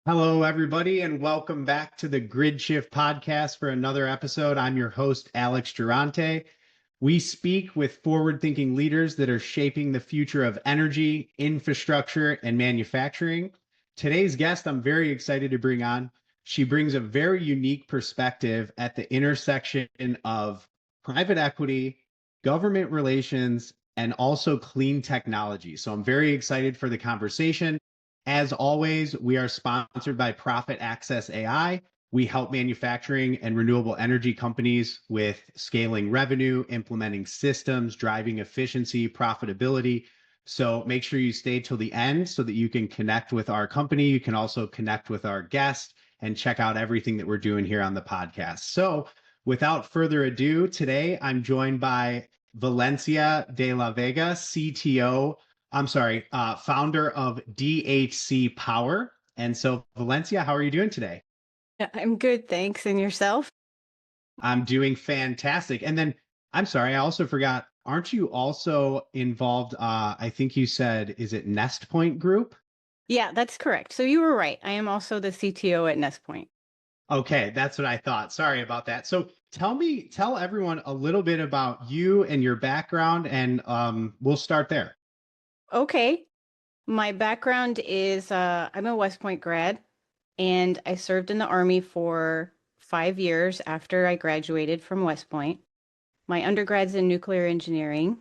Hello, everybody, and welcome back to the Grid Shift podcast for another episode. I'm your host, Alex Durante. We speak with forward thinking leaders that are shaping the future of energy, infrastructure, and manufacturing. Today's guest, I'm very excited to bring on. She brings a very unique perspective at the intersection of private equity, government relations, and also clean technology. So I'm very excited for the conversation. As always, we are sponsored by Profit Access AI. We help manufacturing and renewable energy companies with scaling revenue, implementing systems, driving efficiency, profitability. So make sure you stay till the end so that you can connect with our company. You can also connect with our guest and check out everything that we're doing here on the podcast. So without further ado, today I'm joined by Valencia de la Vega, founder of DHC Power. And so, Valencia, how are you doing today? Yeah, I'm good, thanks. And yourself? I'm doing fantastic. And then, I'm sorry, I also forgot, aren't you also involved? I think you said, is it NestPoint Group? Yeah, that's correct. So you were right. I am also the CTO at NestPoint. Okay, that's what I thought. Sorry about that. So, tell everyone a little bit about you and your background, and we'll start there. Okay. My background is I'm a West Point grad, and I served in the Army for 5 years after I graduated from West Point. My undergrad's in nuclear engineering,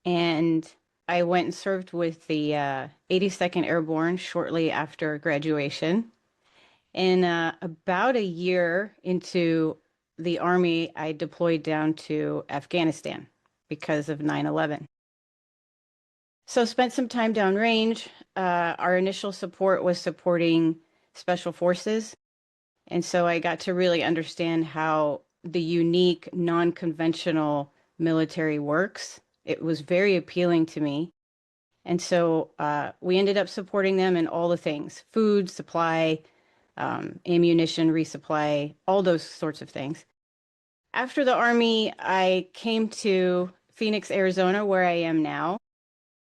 and I went and served with the 82nd Airborne shortly after graduation. And about a year into the Army, I deployed down to Afghanistan because of 9/11. So spent some time downrange. Our initial support was supporting special forces. And so I got to really understand how the unique, non-conventional military works. It was very appealing to me. And so we ended up supporting them in all the things: food, supply, ammunition, resupply, all those sorts of things. After the Army, I came to Phoenix, Arizona, where I am now,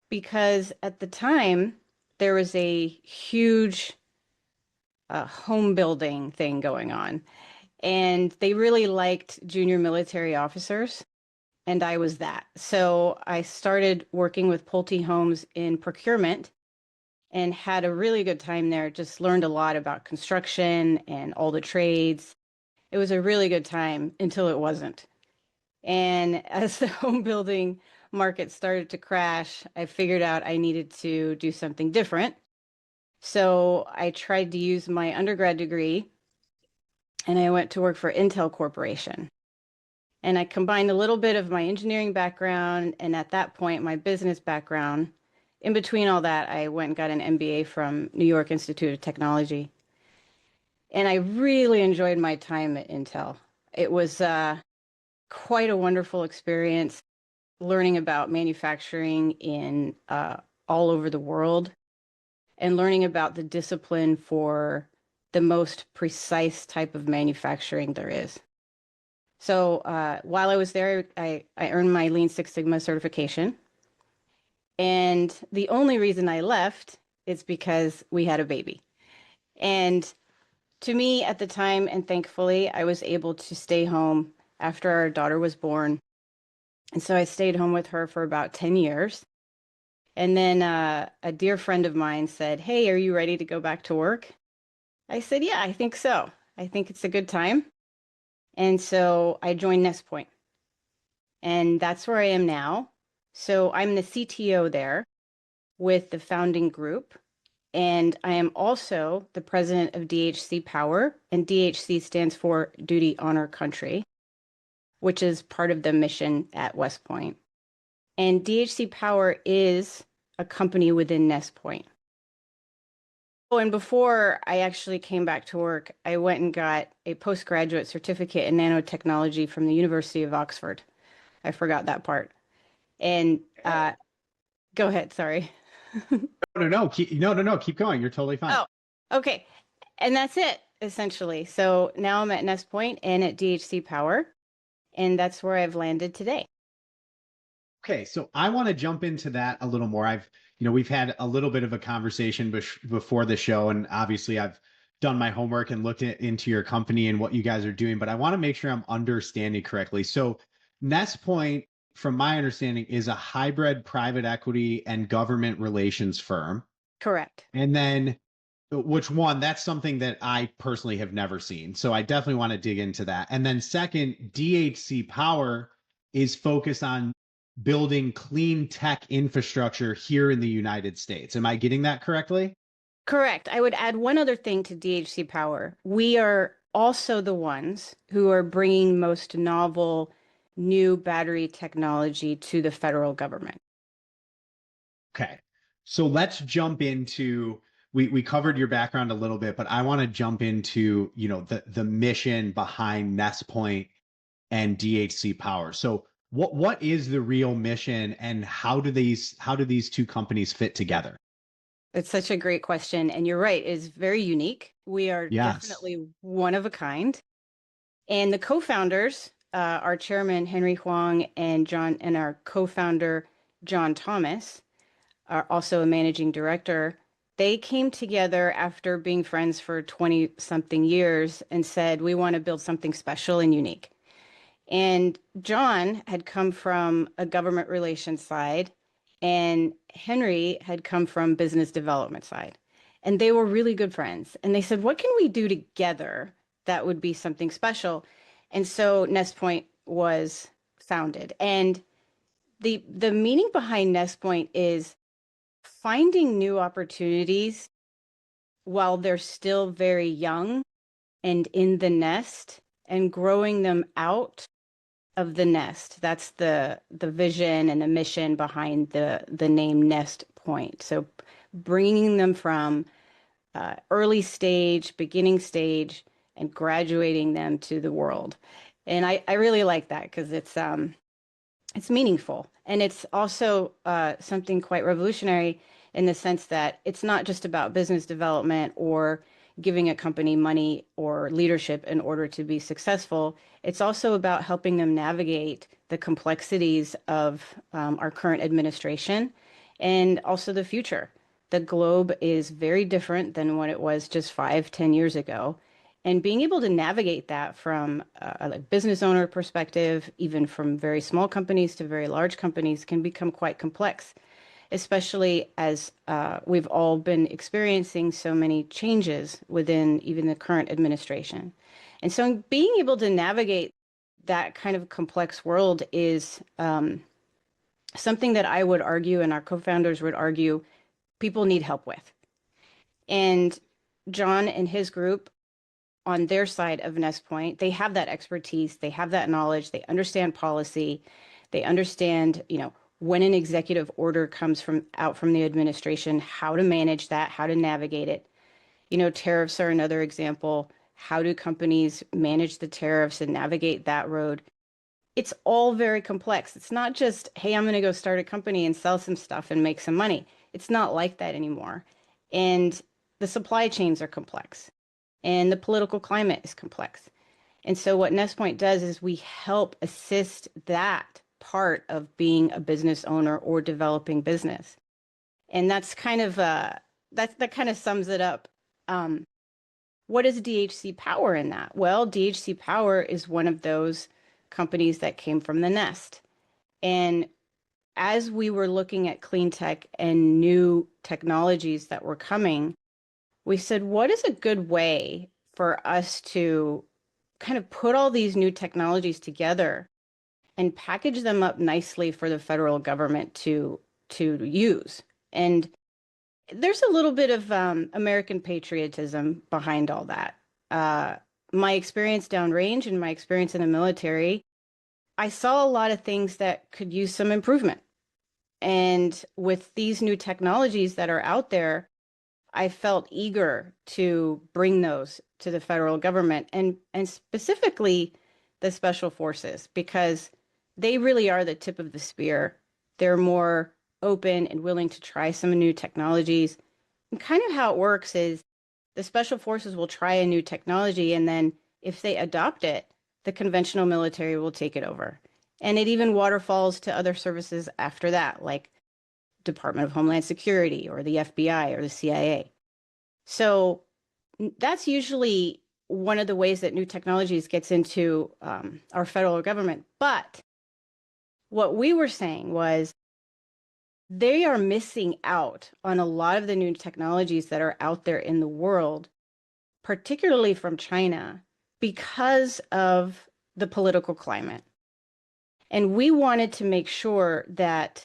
because at the time there was a huge home building thing going on. And they really liked junior military officers, and I was that. So I started working with Pulte Homes in procurement and had a really good time there. Just learned a lot about construction and all the trades. It was a really good time until it wasn't. And as the home building market started to crash, I figured out I needed to do something different. So I tried to use my undergrad degree and I went to work for Intel Corporation. And I combined a little bit of my engineering background and at that point, my business background. In between all that, I went and got an MBA from New York Institute of Technology. And I really enjoyed my time at Intel. It was quite a wonderful experience learning about manufacturing in all over the world and learning about the discipline for the most precise type of manufacturing there is. So while I was there, I earned my Lean Six Sigma certification. And the only reason I left is because we had a baby. And to me at the time, and thankfully, I was able to stay home after our daughter was born. And so I stayed home with her for about 10 years. And then a dear friend of mine said, "Hey, are you ready to go back to work?" I said, "Yeah, I think so. I think it's a good time." And so I joined NestPoint. And that's where I am now. So I'm the CTO there with the founding group. And I am also the president of DHC Power. And DHC stands for Duty, Honor, Country, which is part of the mission at West Point. And DHC Power is a company within NestPoint. Oh, and before I actually came back to work, I went and got a postgraduate certificate in nanotechnology from the University of Oxford. I forgot that part. And go ahead, sorry. No. Keep going. You're totally fine. Oh, okay. And that's it, essentially. So now I'm at NestPoint and at DHC Power, and that's where I've landed today. Okay, so I want to jump into that a little more. We've had a little bit of a conversation before the show, and obviously done my homework and looked into your company and what you guys are doing, but I want to make sure I'm understanding correctly. So, NestPoint, from my understanding, is a hybrid private equity and government relations firm. Correct. And then, which one? That's something that I personally have never seen. So, I definitely want to dig into that. And then, second, DHC Power is focused on building clean tech infrastructure here in the United States. Am I getting that correctly? Correct. I would add one other thing to DHC Power. We are also the ones who are bringing most novel new battery technology to the federal government. Okay. So let's jump into we covered your background a little bit, but I want to jump into, the mission behind NestPoint and DHC Power. So what is the real mission and how do these two companies fit together? It's such a great question. And you're right, it's very unique. We are Yes. definitely one of a kind. And the co-founders, our chairman, Henry Huang, and our co-founder, John Thomas, are also a managing director. They came together after being friends for 20 something years and said, we want to build something special and unique. And John had come from a government relations side, and Henry had come from business development side. And they were really good friends. And they said, what can we do together that would be something special? And so NestPoint was founded. And the meaning behind NestPoint is finding new opportunities while they're still very young and in the nest and growing them out of the nest. That's the vision and the mission behind the name Nest Point. So bringing them from early stage, beginning stage, and graduating them to the world. And I really like that because it's meaningful. And it's also something quite revolutionary in the sense that it's not just about business development or giving a company money or leadership in order to be successful. It's also about helping them navigate the complexities of our current administration and also the future. The globe is very different than what it was just 5, 10 years ago. And being able to navigate that from a business owner perspective, even from very small companies to very large companies, can become quite complex, especially as we've all been experiencing so many changes within even the current administration. And so being able to navigate that kind of complex world is something that I would argue, and our co-founders would argue, people need help with. And John and his group on their side of NestPoint, they have that expertise, they have that knowledge, they understand policy, they understand, when an executive order comes out from the administration, how to manage that, how to navigate it. Tariffs are another example. How do companies manage the tariffs and navigate that road? It's all very complex. It's not just, hey, I'm going to go start a company and sell some stuff and make some money. It's not like that anymore. And the supply chains are complex and the political climate is complex. And so what NestPoint does is we help assist that part of being a business owner or developing business. And that's kind of that kind of sums it up. What is DHC Power in that? Well, DHC Power is one of those companies that came from the Nest. And as we were looking at clean tech and new technologies that were coming, we said, what is a good way for us to kind of put all these new technologies together and package them up nicely for the federal government to use? And there's a little bit of American patriotism behind all that. My experience downrange and my experience in the military, I saw a lot of things that could use some improvement. And with these new technologies that are out there, I felt eager to bring those to the federal government and specifically the special forces, because they really are the tip of the spear. They're more open and willing to try some new technologies. And kind of how it works is the special forces will try a new technology, and then if they adopt it, the conventional military will take it over. And it even waterfalls to other services after that, like Department of Homeland Security or the FBI or the CIA. So that's usually one of the ways that new technologies gets into our federal government. But what we were saying was they are missing out on a lot of the new technologies that are out there in the world, particularly from China, because of the political climate. And we wanted to make sure that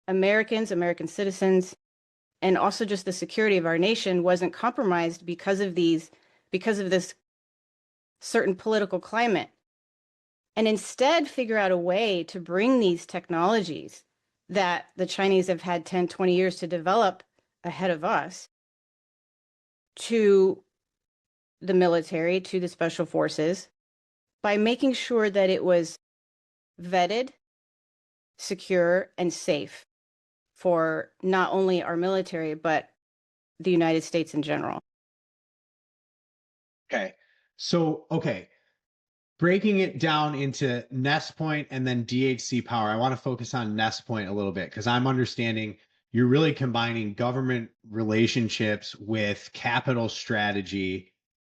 Americans, American citizens, and also just the security of our nation wasn't compromised because of this certain political climate. And instead figure out a way to bring these technologies that the Chinese have had 10, 20 years to develop ahead of us to the military, to the special forces, by making sure that it was vetted, secure, and safe for not only our military, but the United States in general. Okay. So, okay. Breaking it down into NestPoint and then DHC Power, I want to focus on NestPoint a little bit because I'm understanding you're really combining government relationships with capital strategy,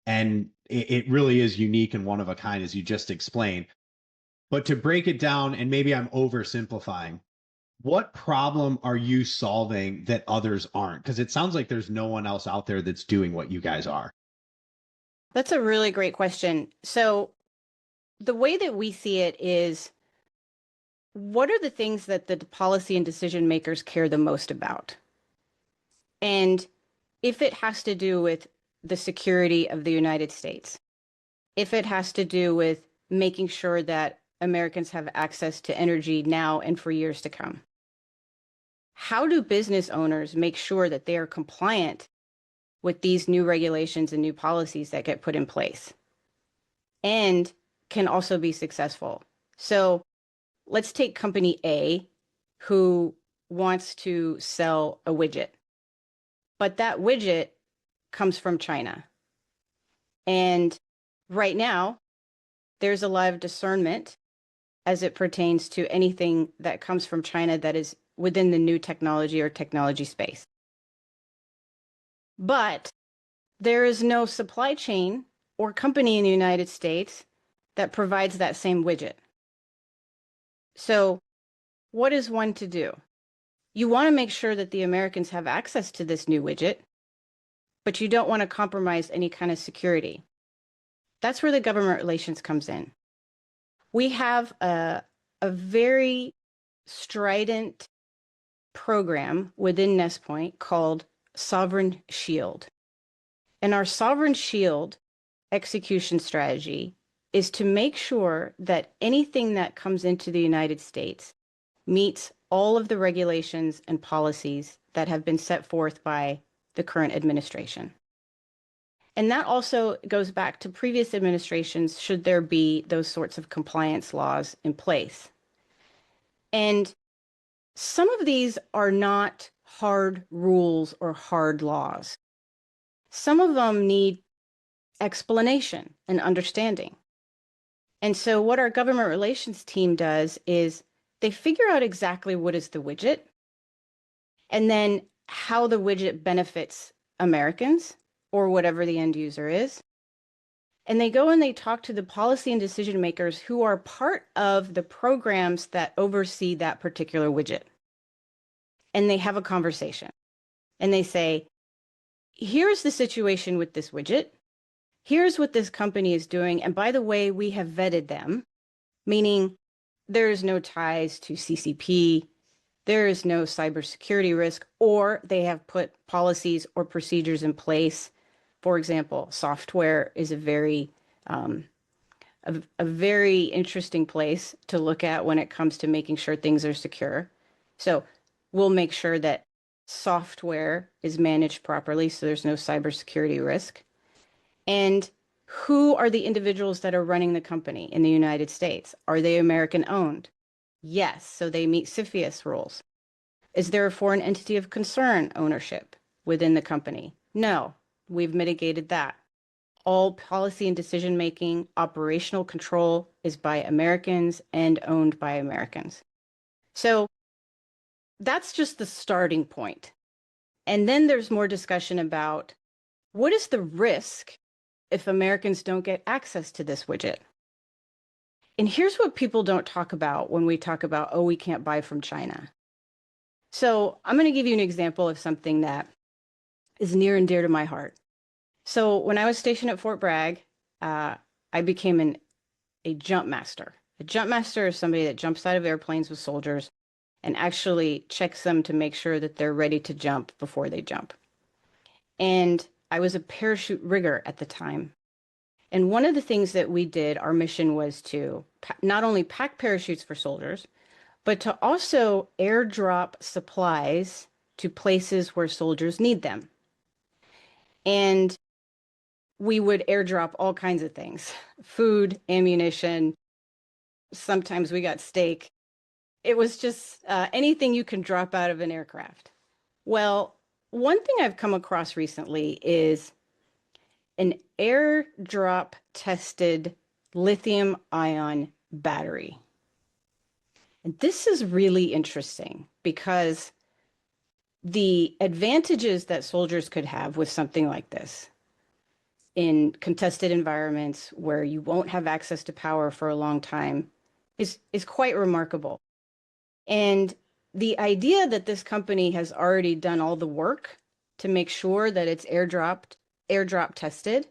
and it really is unique and one of a kind, as you just explained. But to break it down, and maybe I'm oversimplifying, what problem are you solving that others aren't? Because it sounds like there's no one else out there that's doing what you guys are. That's a really great question. So the way that we see it is, what are the things that the policy and decision makers care the most about? And if it has to do with the security of the United States, if it has to do with making sure that Americans have access to energy now and for years to come, how do business owners make sure that they are compliant with these new regulations and new policies that get put in place and can also be successful? So let's take company A, who wants to sell a widget, but that widget comes from China. And right now, there's a lot of discernment as it pertains to anything that comes from China that is within the new technology or technology space. But there is no supply chain or company in the United States that provides that same widget. So what is one to do? You want to make sure that the Americans have access to this new widget, but you don't want to compromise any kind of security. That's where the government relations comes in. We have a very strident program within NestPoint called Sovereign Shield. And our Sovereign Shield execution strategy is to make sure that anything that comes into the United States meets all of the regulations and policies that have been set forth by the current administration. And that also goes back to previous administrations, should there be those sorts of compliance laws in place. And some of these are not hard rules or hard laws. Some of them need explanation and understanding. And so what our government relations team does is they figure out exactly what is the widget and then how the widget benefits Americans or whatever the end user is. And they go and they talk to the policy and decision makers who are part of the programs that oversee that particular widget. And they have a conversation. And they say, here's the situation with this widget. Here's what this company is doing. And by the way, we have vetted them, meaning there is no ties to CCP, there is no cybersecurity risk, or they have put policies or procedures in place. For example, software is a very interesting place to look at when it comes to making sure things are secure. So we'll make sure that software is managed properly so there's no cybersecurity risk. And who are the individuals that are running the company in the United States? Are they American owned? Yes, so they meet CFIUS rules. Is there a foreign entity of concern ownership within the company? No, we've mitigated that. All policy and decision-making, operational control is by Americans and owned by Americans. So that's just the starting point. And then there's more discussion about what is the risk if Americans don't get access to this widget? And here's what people don't talk about when we talk about, oh, we can't buy from China. So I'm going to give you an example of something that is near and dear to my heart. So when I was stationed at Fort Bragg, I became a jump master. A jump master is somebody that jumps out of airplanes with soldiers and actually checks them to make sure that they're ready to jump before they jump. And I was a parachute rigger at the time. And one of the things that we did, our mission was to not only pack parachutes for soldiers, but to also airdrop supplies to places where soldiers need them. And we would airdrop all kinds of things, food, ammunition. Sometimes we got steak. It was just anything you can drop out of an aircraft. Well, one thing I've come across recently is an airdrop tested lithium ion battery. And this is really interesting because the advantages that soldiers could have with something like this in contested environments where you won't have access to power for a long time is quite remarkable. And the idea that this company has already done all the work to make sure that it's airdrop tested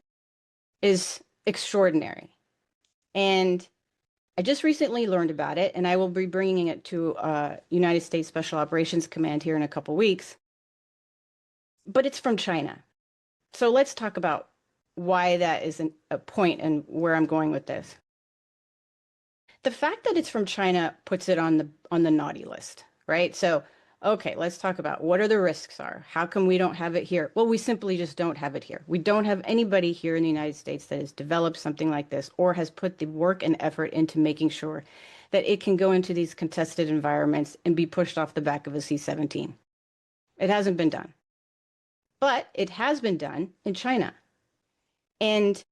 is extraordinary. And I just recently learned about it, and I will be bringing it to United States Special Operations Command here in a couple weeks. But it's from China. So let's talk about why that is a point and where I'm going with this. The fact that it's from China puts it on the naughty list, right? So, okay, let's talk about what are the risks are. How come we don't have it here? Well, we simply just don't have it here. We don't have anybody here in the United States that has developed something like this or has put the work and effort into making sure that it can go into these contested environments and be pushed off the back of a C-17. It hasn't been done. But it has been done in China. And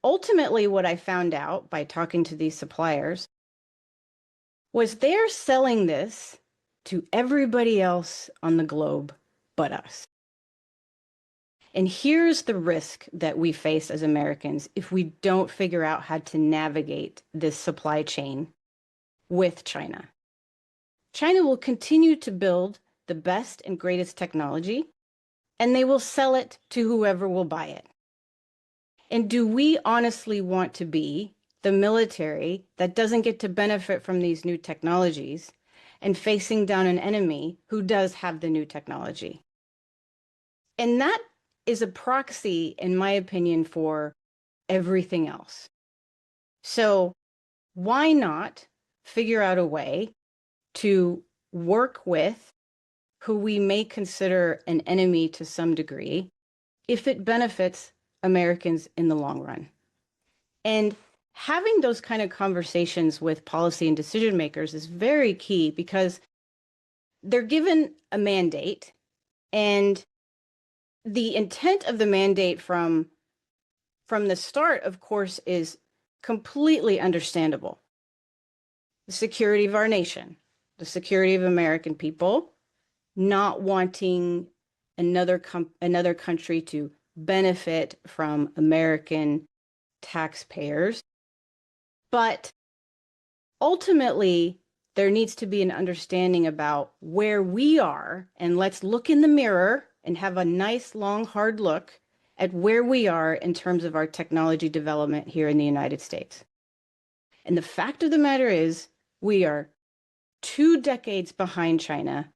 ultimately, what I found out by talking to these suppliers was they're selling this to everybody else on the globe but us. And here's the risk that we face as Americans if we don't figure out how to navigate this supply chain with China. China will continue to build the best and greatest technology, and they will sell it to whoever will buy it. And do we honestly want to be the military that doesn't get to benefit from these new technologies and facing down an enemy who does have the new technology? And that is a proxy, in my opinion, for everything else. So why not figure out a way to work with who we may consider an enemy to some degree if it benefits Americans in the long run? And having those kind of conversations with policy and decision makers is very key because they're given a mandate, and the intent of the mandate from the start, of course, is completely understandable. The security of our nation, the security of American people, not wanting another country to benefit from American taxpayers. But ultimately, there needs to be an understanding about where we are, and let's look in the mirror and have a nice, long, hard look at where we are in terms of our technology development here in the United States. And the fact of the matter is, we are 2 decades behind China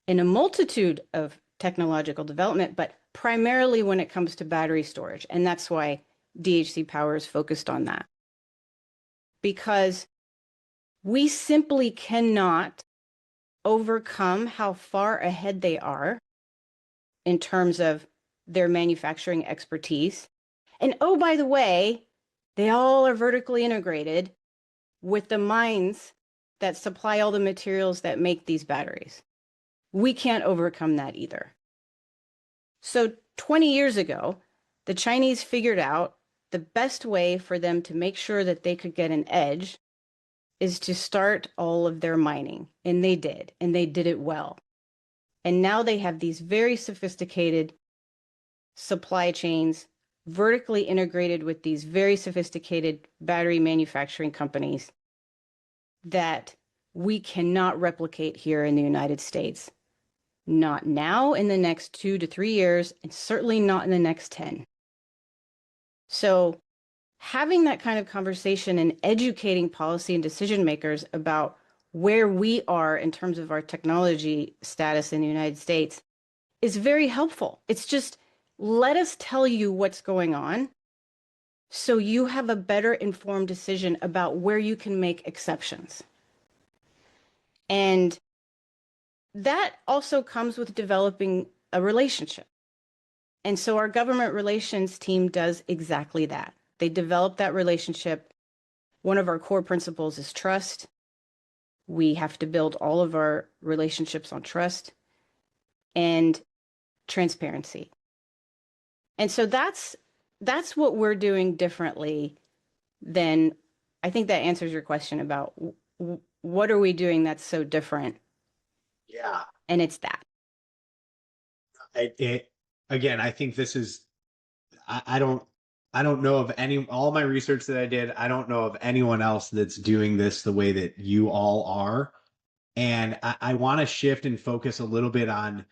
in a multitude of technological development, but primarily when it comes to battery storage. And that's why DHC Power is focused on that. Because we simply cannot overcome how far ahead they are in terms of their manufacturing expertise. And oh, by the way, they all are vertically integrated with the mines that supply all the materials that make these batteries. We can't overcome that either. So 20 years ago, the Chinese figured out the best way for them to make sure that they could get an edge is to start all of their mining. And they did it well. And now they have these very sophisticated supply chains, vertically integrated with these very sophisticated battery manufacturing companies that we cannot replicate here in the United States. Not now in the next 2 to 3 years, and certainly not in the next 10. So having that kind of conversation and educating policy and decision makers about where we are in terms of our technology status in the United States is very helpful. It's just, let us tell you what's going on so you have a better informed decision about where you can make exceptions. And that also comes with developing a relationship. And so our government relations team does exactly that. They develop that relationship. One of our core principles is trust. We have to build all of our relationships on trust and transparency. And so that's what we're doing differently than, I think that answers your question about what are we doing that's so different? Yeah. And it's that. Again, I think this is, I don't know of all my research that I did, I don't know of anyone else that's doing this the way that you all are. And I want to shift and focus a little bit on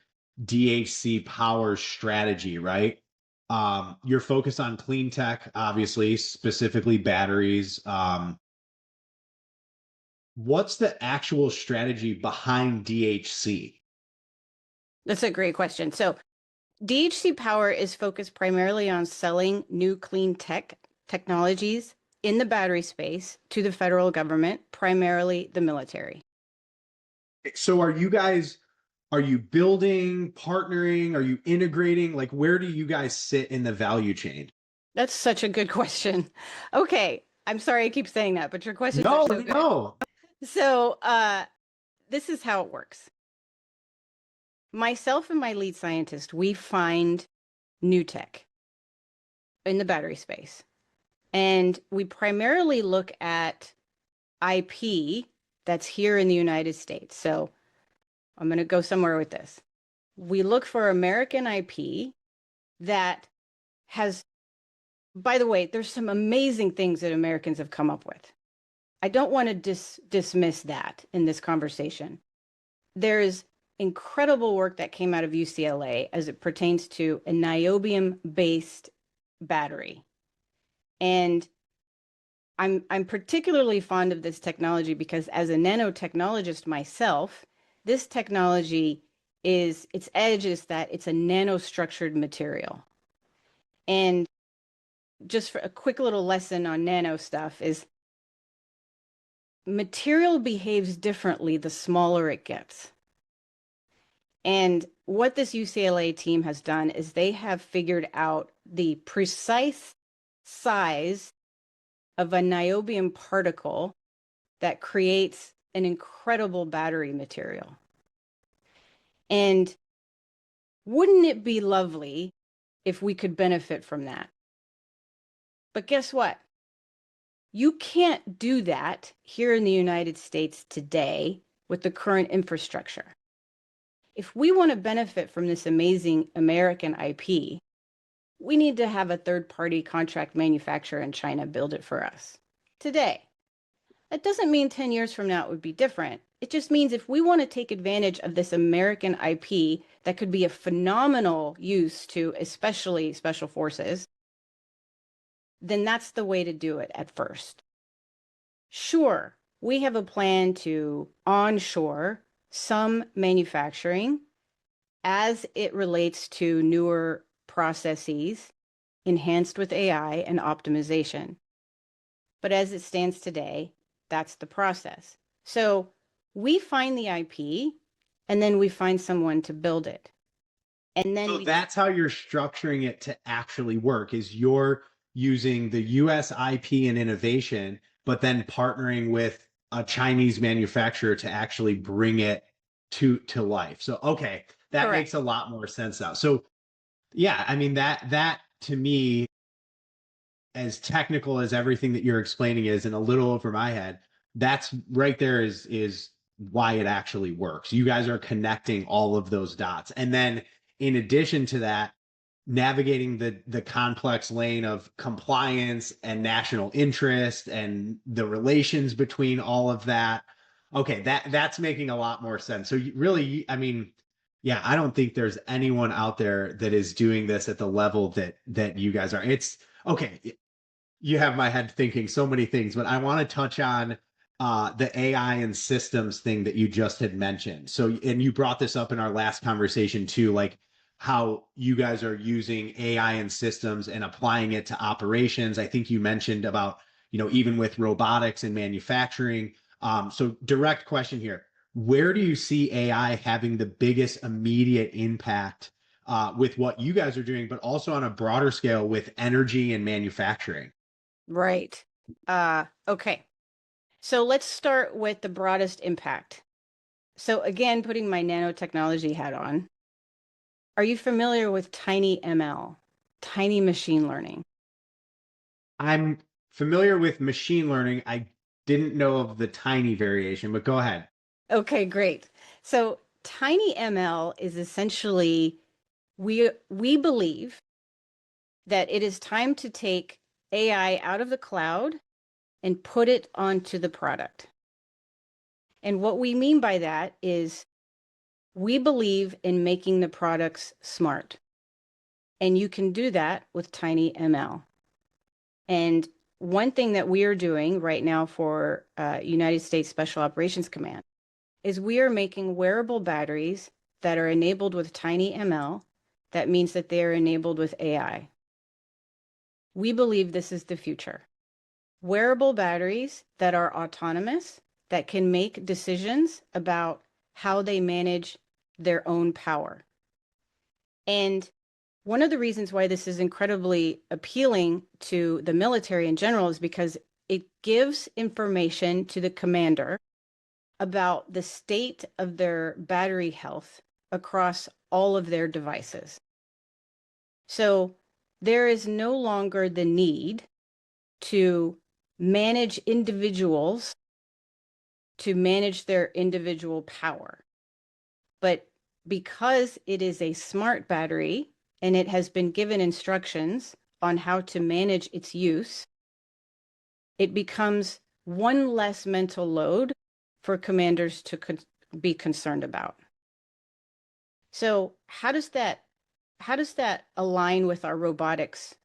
DHC Power's strategy, right? You're focused on clean tech, obviously, specifically batteries. What's the actual strategy behind DHC? That's a great question. So DHC Power is focused primarily on selling new clean technologies in the battery space to the federal government, primarily the military. So are you building, partnering, are you integrating? Like, where do you guys sit in the value chain? That's such a good question. Okay, I'm sorry I keep saying that, but your questions are so good. No. So this is how it works. Myself and my lead scientist, we find new tech in the battery space. And we primarily look at IP that's here in the United States. So I'm going to go somewhere with this. We look for American IP that has, by the way, there's some amazing things that Americans have come up with. I don't want to dismiss that in this conversation. There's incredible work that came out of UCLA as it pertains to a niobium-based battery. And I'm particularly fond of this technology because as a nanotechnologist myself, this technology its edge is that it's a nanostructured material. And just for a quick little lesson on nano stuff is material behaves differently the smaller it gets. And what this UCLA team has done is they have figured out the precise size of a niobium particle that creates an incredible battery material. And wouldn't it be lovely if we could benefit from that? But guess what? You can't do that here in the United States today with the current infrastructure. If we want to benefit from this amazing American IP, we need to have a third-party contract manufacturer in China build it for us today. That doesn't mean 10 years from now it would be different. It just means if we want to take advantage of this American IP that could be a phenomenal use to especially special forces, then that's the way to do it at first. Sure, we have a plan to onshore some manufacturing as it relates to newer processes enhanced with AI and optimization. But as it stands today, that's the process. So we find the IP and then we find someone to build it. And then so that's how you're structuring it to actually work, is you're using the US IP and innovation, but then partnering with a Chinese manufacturer to actually bring it to life. So, okay, that Correct. makes a lot more sense now. So, yeah, I mean, that to me, as technical as everything that you're explaining is, and a little over my head, that's right there is why it actually works. You guys are connecting all of those dots. And then in addition to that, navigating the complex lane of compliance and national interest and the relations between all of that. Okay, that's making a lot more sense. So really, I mean, yeah, I don't think there's anyone out there that is doing this at the level that you guys are. It's okay. You have my head thinking so many things, but I want to touch on the AI and systems thing that you just had mentioned. So, and you brought this up in our last conversation too, like how you guys are using AI and systems and applying it to operations. I think you mentioned about, even with robotics and manufacturing. So, direct question here. Where do you see AI having the biggest immediate impact with what you guys are doing, but also on a broader scale with energy and manufacturing? Right. Okay. So let's start with the broadest impact. So again, putting my nanotechnology hat on, are you familiar with tiny ML, tiny machine learning? I'm familiar with machine learning. I didn't know of the tiny variation, but go ahead. Okay, great. So tiny ML is essentially we believe that it is time to take AI out of the cloud and put it onto the product. And what we mean by that is we believe in making the products smart. And you can do that with tiny ML. And one thing that we are doing right now for United States Special Operations Command is we are making wearable batteries that are enabled with tiny ML. That means that they are enabled with AI. We believe this is the future. Wearable batteries that are autonomous, that can make decisions about how they manage their own power. And one of the reasons why this is incredibly appealing to the military in general is because it gives information to the commander about the state of their battery health across all of their devices. So there is no longer the need to manage individuals to manage their individual power. But because it is a smart battery and it has been given instructions on how to manage its use, it becomes one less mental load for commanders to be concerned about. So how does that align with our robotics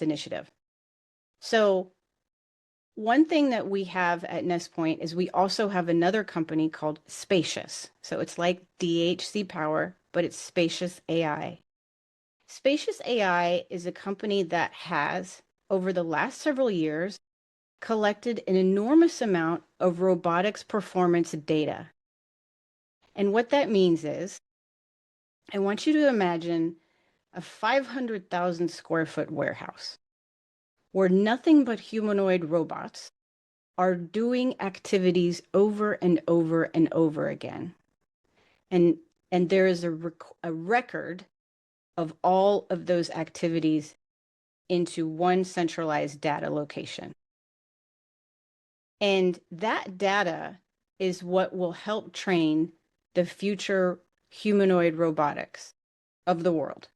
initiative? So one thing that we have at NestPoint is we also have another company called Spacious. So it's like DHC Power, but it's Spacious AI. Spacious AI is a company that has, over the last several years, collected an enormous amount of robotics performance data. And what that means is, I want you to imagine a 500,000 square foot warehouse where nothing but humanoid robots are doing activities over and over and over again. And there is a record of all of those activities into one centralized data location. And that data is what will help train the future humanoid robotics of the world.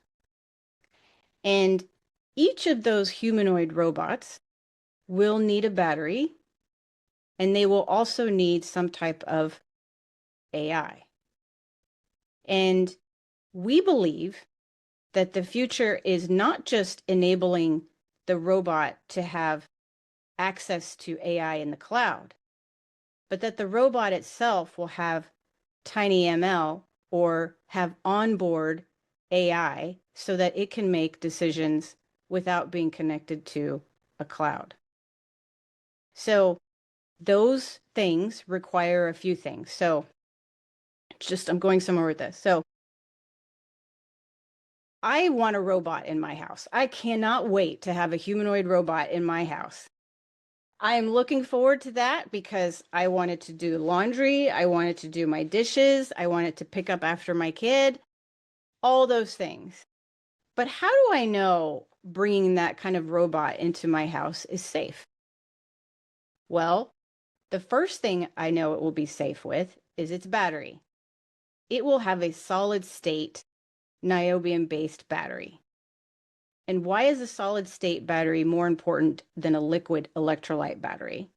And each of those humanoid robots will need a battery, and they will also need some type of AI. And we believe that the future is not just enabling the robot to have access to AI in the cloud, but that the robot itself will have tiny ML or have onboard AI so that it can make decisions without being connected to a cloud. So those things require a few things. So I'm going somewhere with this. So I want a robot in my house. I cannot wait to have a humanoid robot in my house. I am looking forward to that because I wanted to do laundry. I wanted to do my dishes. I wanted to pick up after my kid, all those things. But how do I know bringing that kind of robot into my house is safe? Well, the first thing I know it will be safe with is its battery. It will have a solid state niobium-based battery. And why is a solid state battery more important than a liquid electrolyte battery?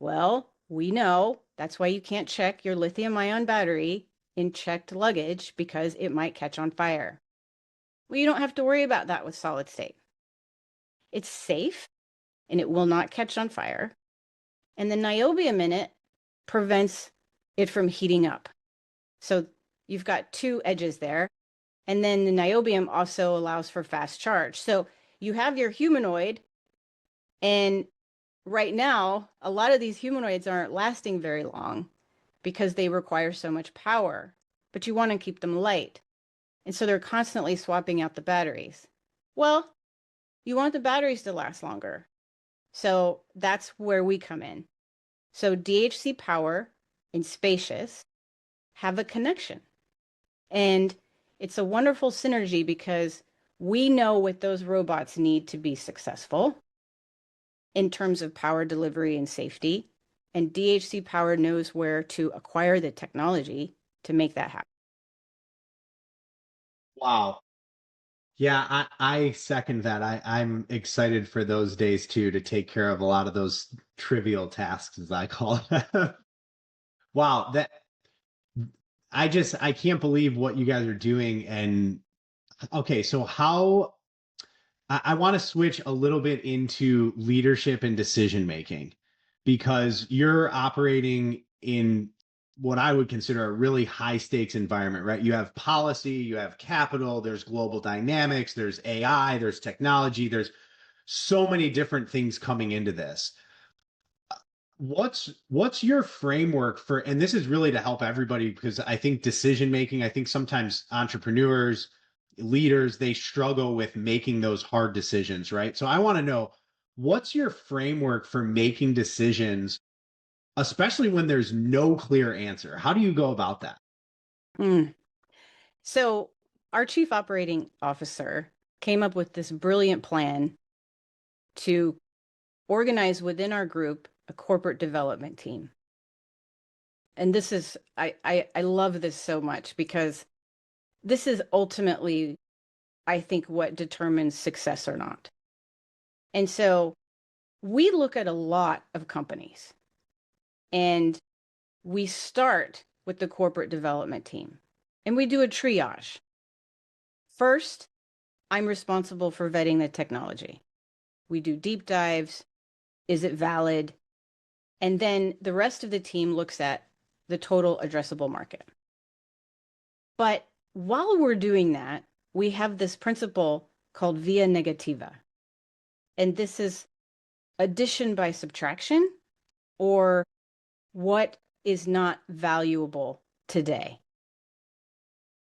Well, we know that's why you can't check your lithium ion battery in checked luggage because it might catch on fire. Well, you don't have to worry about that with solid state. It's safe and it will not catch on fire. And the niobium in it prevents it from heating up. So you've got two edges there. And then the niobium also allows for fast charge. So you have your humanoid, and right now, a lot of these humanoids aren't lasting very long because they require so much power, but you want to keep them light. And so they're constantly swapping out the batteries. Well, you want the batteries to last longer. So that's where we come in. So DHC Power and Spacious have a connection. And it's a wonderful synergy because we know what those robots need to be successful in terms of power delivery and safety. And DHC Power knows where to acquire the technology to make that happen. Wow. Yeah, I second that. I'm excited for those days too, to take care of a lot of those trivial tasks, as I call it. Wow, that I can't believe what you guys are doing. And okay, so how I want to switch a little bit into leadership and decision making, because you're operating in what I would consider a really high stakes environment, right? You have policy, you have capital, there's global dynamics, there's AI, there's technology, there's so many different things coming into this. What's your framework for, and this is really to help everybody, because I think decision making, I think sometimes entrepreneurs, leaders, they struggle with making those hard decisions, right? So I want to know, what's your framework for making decisions, especially when there's no clear answer? How do you go about that? Mm. So our chief operating officer came up with this brilliant plan to organize within our group a corporate development team. And this is, I love this so much because this is ultimately, I think, what determines success or not. And so we look at a lot of companies and we start with the corporate development team and we do a triage. First, I'm responsible for vetting the technology. We do deep dives. Is it valid? And then the rest of the team looks at the total addressable market. But while we're doing that, we have this principle called via negativa. And this is addition by subtraction, or what is not valuable today.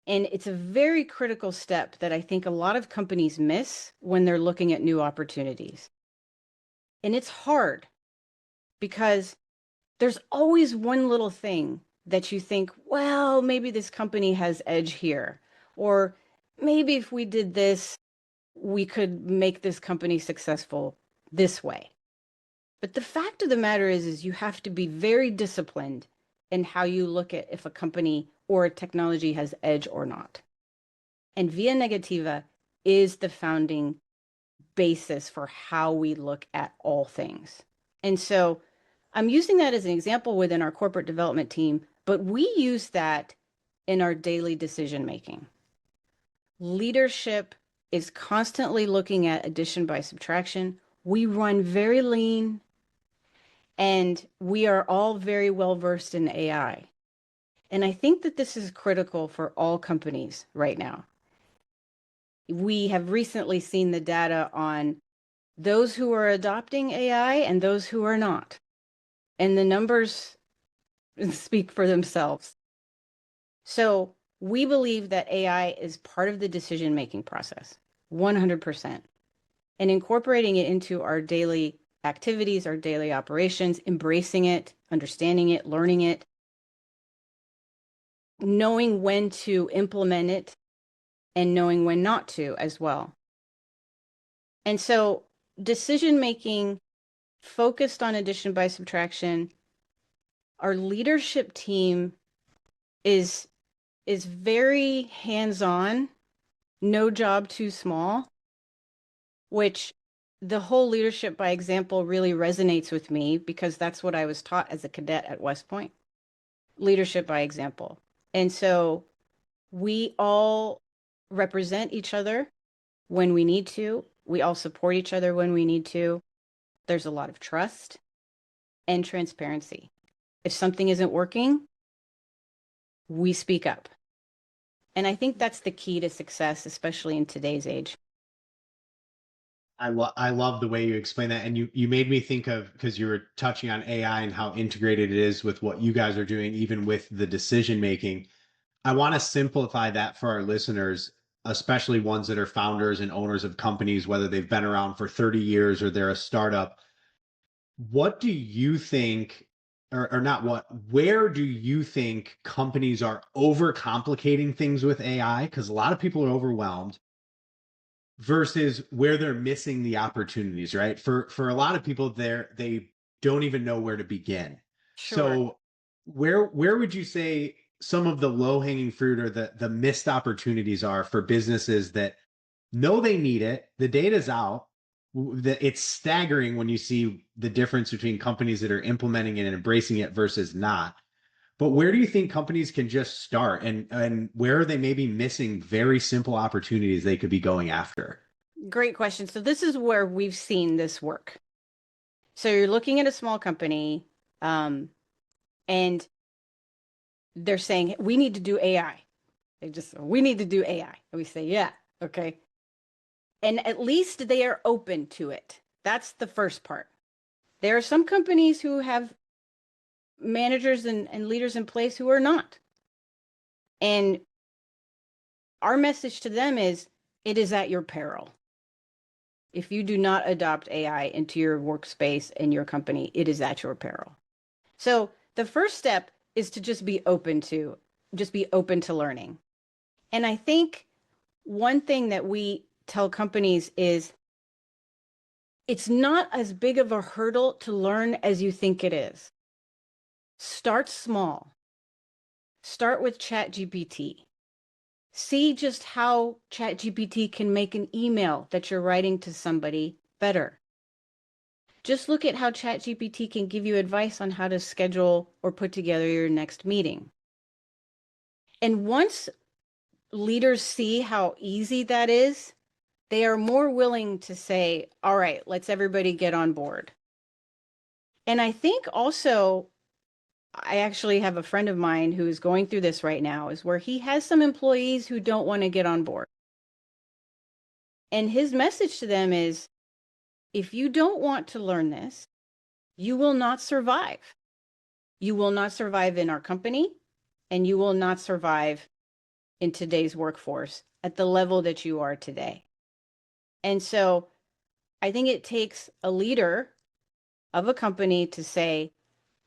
And it's a very critical step that I think a lot of companies miss when they're looking at new opportunities. And it's hard because there's always one little thing that you think, well, maybe this company has edge here, or maybe if we did this, we could make this company successful this way. But the fact of the matter is you have to be very disciplined in how you look at if a company or a technology has edge or not. And via negativa is the founding basis for how we look at all things. And so I'm using that as an example within our corporate development team, but we use that in our daily decision making. Leadership is constantly looking at addition by subtraction. We run very lean, and we are all very well versed in AI. And I think that this is critical for all companies right now. We have recently seen the data on those who are adopting AI and those who are not. And the numbers speak for themselves. So we believe that AI is part of the decision-making process, 100%. And incorporating it into our daily activities, our daily operations, embracing it, understanding it, learning it, knowing when to implement it, and knowing when not to as well. And so decision-making focused on addition by subtraction, our leadership team is very hands-on no job too small, which the whole leadership by example really resonates with me because that's what I was taught as a cadet at West Point. Leadership by example. And so we all represent each other when we need to. We all support each other when we need to. There's a lot of trust and transparency. If something isn't working, we speak up. And I think that's the key to success, especially in today's age. I love the way you explain that. And you made me think of, because you were touching on AI and how integrated it is with what you guys are doing, even with the decision making. I want to simplify that for our listeners, especially ones that are founders and owners of companies, whether they've been around for 30 years or they're a startup. What do you think, or not what, where do you think companies are overcomplicating things with AI? Because a lot of people are overwhelmed versus where they're missing the opportunities, right? For a lot of people there, they don't even know where to begin. Sure. So where would you say some of the low-hanging fruit or the missed opportunities are for businesses that know they need it, the data's out, it's staggering when you see the difference between companies that are implementing it and embracing it versus not. But where do you think companies can just start, and where are they maybe missing very simple opportunities they could be going after? Great question. So this is where we've seen this work. So you're looking at a small company, and they're saying, we need to do AI. We need to do AI. And we say, yeah, okay. And at least they are open to it. That's the first part. There are some companies who have managers and leaders in place who are not. And our message to them is, it is at your peril. If you do not adopt AI into your workspace and your company, it is at your peril. So the first step is to just be open to learning. And I think one thing that we tell companies is it's not as big of a hurdle to learn as you think it is. Start small. Start with ChatGPT. See just how ChatGPT can make an email that you're writing to somebody better. Just look at how ChatGPT can give you advice on how to schedule or put together your next meeting. And once leaders see how easy that is, they are more willing to say, all right, let's everybody get on board. And I think also, I actually have a friend of mine who is going through this right now, is where he has some employees who don't want to get on board. And his message to them is, if you don't want to learn this, you will not survive. You will not survive in our company, and you will not survive in today's workforce at the level that you are today. And so I think it takes a leader of a company to say,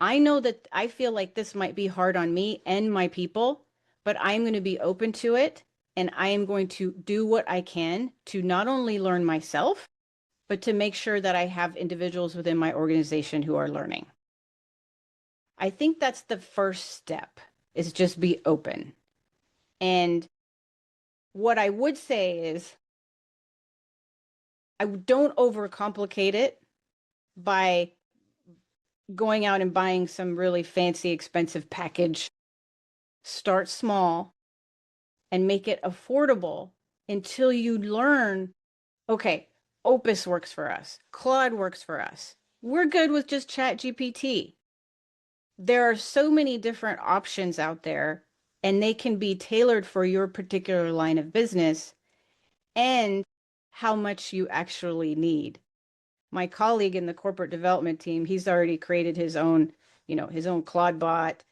I know that I feel like this might be hard on me and my people, but I'm going to be open to it. And I am going to do what I can to not only learn myself, but to make sure that I have individuals within my organization who are learning. I think that's the first step, is just be open. And what I would say is, I don't overcomplicate it by going out and buying some really fancy, expensive package. Start small and make it affordable until you learn, okay, Opus works for us. Claude works for us. We're good with just ChatGPT. There are so many different options out there, and they can be tailored for your particular line of business and how much you actually need. My colleague in the corporate development team, he's already created his own, his own Claude bot.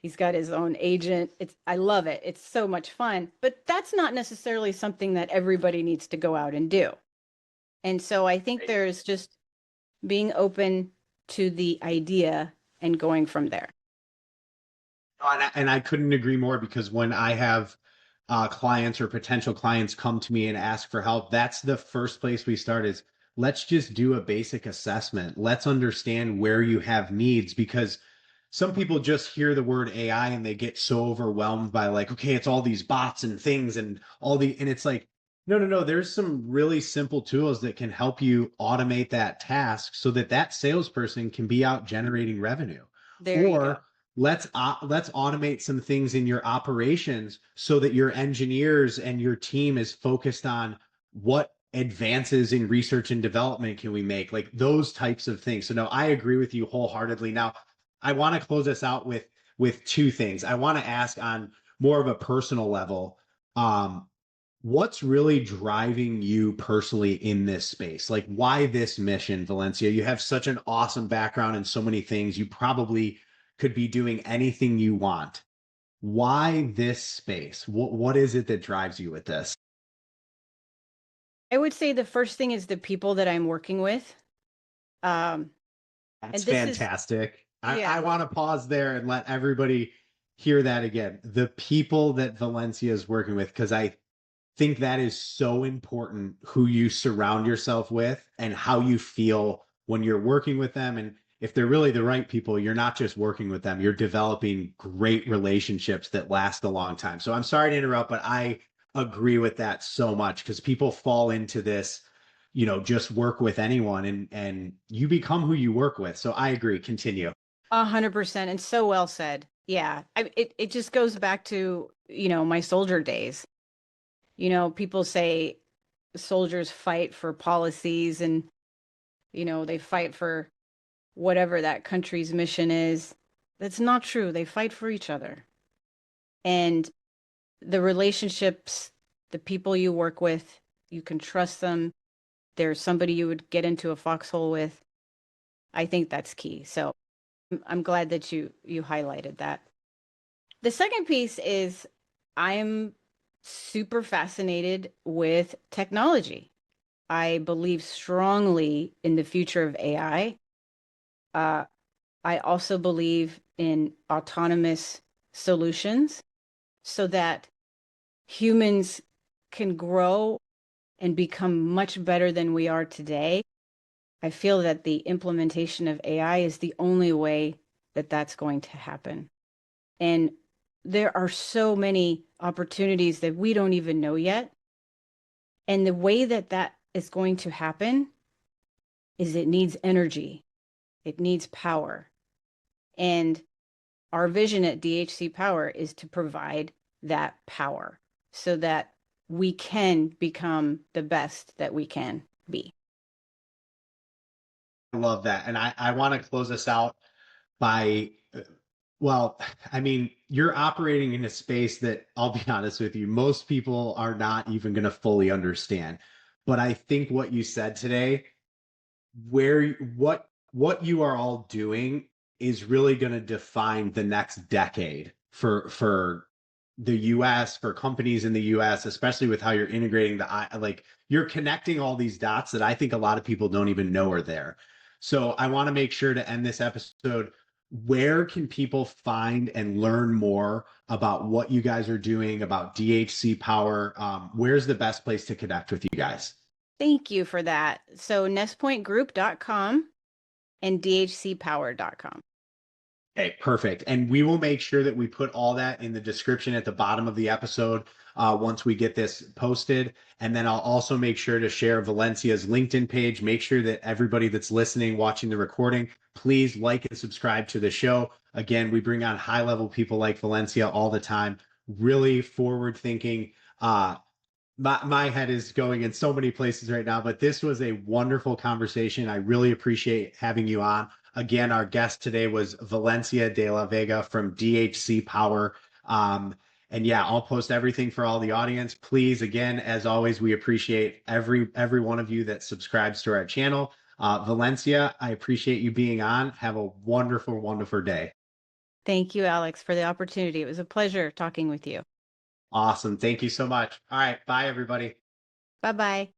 He's got his own agent. I love it. It's so much fun, but that's not necessarily something that everybody needs to go out and do. And so I think there's just being open to the idea and going from there. And I couldn't agree more, because when I have clients or potential clients come to me and ask for help, that's the first place we start is, let's just do a basic assessment. Let's understand where you have needs, because some people just hear the word AI and they get so overwhelmed by like, okay, it's all these bots and things and and it's like, no, no, no, there's some really simple tools that can help you automate that task so that that salesperson can be out generating revenue. There you go. Or let's automate some things in your operations so that your engineers and your team is focused on what advances in research and development can we make, like those types of things. So no, I agree with you wholeheartedly. Now I want to close us out with two things. I want to ask on more of a personal level, um what's really driving you personally in this space? Like, why this mission, Valencia? You have such an awesome background in so many things. You probably could be doing anything you want. Why this space? What is it that drives you with this? I would say the first thing is the people that I'm working with. Um, That's and this is, fantastic. I yeah, want to pause there and let everybody hear that again. The people that Valencia is working with, because I think that is so important, who you surround yourself with and how you feel when you're working with them. And if they're really the right people, you're not just working with them, you're developing great relationships that last a long time. So I'm sorry to interrupt, but I agree with that so much because people fall into this, just work with anyone and you become who you work with. So I agree. Continue. 100%. And so well said. Yeah. It just goes back to, my soldier days. People say soldiers fight for policies and, they fight for whatever that country's mission is. That's not true. They fight for each other. And the relationships, the people you work with, you can trust them. There's somebody you would get into a foxhole with. I think that's key. So I'm glad that you highlighted that. The second piece is I'm super fascinated with technology. I believe strongly in the future of AI. Uh, I also believe in autonomous solutions so that humans can grow and become much better than we are today. I feel that the implementation of AI is the only way that that's going to happen. And there are so many opportunities that we don't even know yet. And the way that that is going to happen is it needs energy, it needs power. And our vision at DHC Power is to provide that power so that we can become the best that we can be. I love that. And I want to close us out by, well, I mean, you're operating in a space that I'll be honest with you, most people are not even going to fully understand. But I think what you said today, where what you are all doing is really going to define the next decade for the US, for companies in the US, especially with how you're integrating like you're connecting all these dots that I think a lot of people don't even know are there. So I want to make sure to end this episode. Where can people find and learn more about what you guys are doing about DHC Power? Where's the best place to connect with you guys? Thank you for that. So nestpointgroup.com and dhcpower.com. Okay, perfect. And we will make sure that we put all that in the description at the bottom of the episode once we get this posted. And then I'll also make sure to share Valencia's LinkedIn page. Make sure that everybody that's listening, watching the recording, please like and subscribe to the show. Again, we bring on high level people like Valencia all the time, really forward thinking. My head is going in so many places right now, but this was a wonderful conversation. I really appreciate having you on. Again, our guest today was Valencia de la Vega from DHC Power. And yeah, I'll post everything for all the audience. Please, again, as always, we appreciate every one of you that subscribes to our channel. Valencia, I appreciate you being on. Have a wonderful, wonderful day. Thank you, Alex, for the opportunity. It was a pleasure talking with you. Awesome. Thank you so much. All right. Bye, everybody. Bye bye.